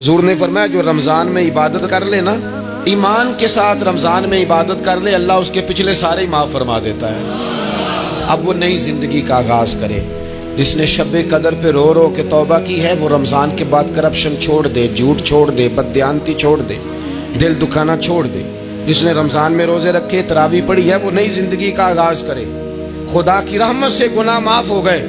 حضور نے فرمایا جو رمضان میں عبادت کر لے نا، ایمان کے ساتھ رمضان میں عبادت کر لے، اللہ اس کے پچھلے سارے معاف فرما دیتا ہے۔ اب وہ نئی زندگی کا آغاز کرے۔ جس نے شب قدر پہ رو رو کے توبہ کی ہے، وہ رمضان کے بعد کرپشن چھوڑ دے، جھوٹ چھوڑ دے، بددیانتی چھوڑ دے، دل دکھانا چھوڑ دے۔ جس نے رمضان میں روزے رکھے، تراویح پڑھی ہے، وہ نئی زندگی کا آغاز کرے۔ خدا کی رحمت سے گناہ معاف ہو گئے،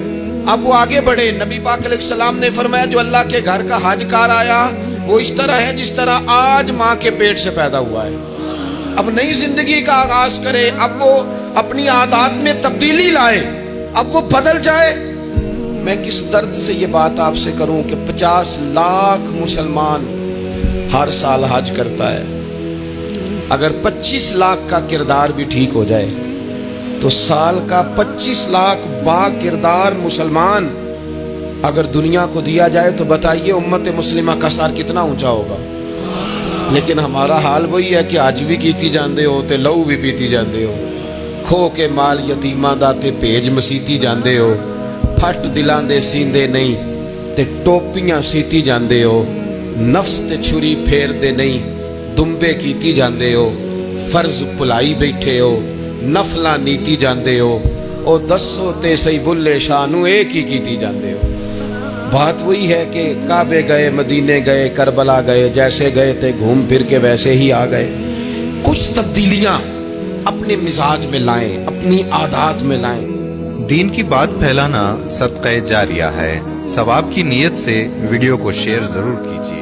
اب وہ آگے بڑھے۔ نبی پاک علیہ السلام نے فرمایا جو اللہ کے گھر کا حج کار آیا وہ اس طرح ہے جس طرح آج ماں کے پیٹ سے پیدا ہوا ہے۔ اب نئی زندگی کا آغاز کرے، اب وہ اپنی عادات میں تبدیلی لائے، اب وہ بدل جائے۔ میں کس درد سے یہ بات آپ سے کروں کہ 50 لاکھ مسلمان ہر سال حج کرتا ہے۔ اگر 25 لاکھ کا کردار بھی ٹھیک ہو جائے تو سال کا 25 لاکھ با کردار مسلمان اگر دنیا کو دیا جائے تو بتائیے امت مسلمہ کا سار کتنا اونچا ہوگا۔ لیکن ہمارا حال وہی ہے کہ آج بھی کیتی جاندے ہو تے لہو بھی پیتی جاندے ہو، کھو کے مال یتیماں دا تے بھیج مسیتی جاندے ہو، پھٹ دلاں دے سیندے نہیں تے ٹوپیاں سیتی جاندے ہو، نفس تے چھری پھیر دے نہیں دمبے کیتی جاندے ہو، فرض پلائی بیٹھے ہو، نفلاں نیتی جاندے ہو، او دسو تے سی بلے شانو ایک ہی کیتی جاندے ہو۔ بات وہی ہے کہ کعبے گئے، مدینے گئے، کربلا گئے، جیسے گئے تھے گھوم پھر کے ویسے ہی آ گئے۔ کچھ تبدیلیاں اپنے مزاج میں لائیں، اپنی عادات میں لائیں۔ دین کی بات پھیلانا صدقہ جاریہ ہے۔ ثواب کی نیت سے ویڈیو کو شیئر ضرور کیجیے۔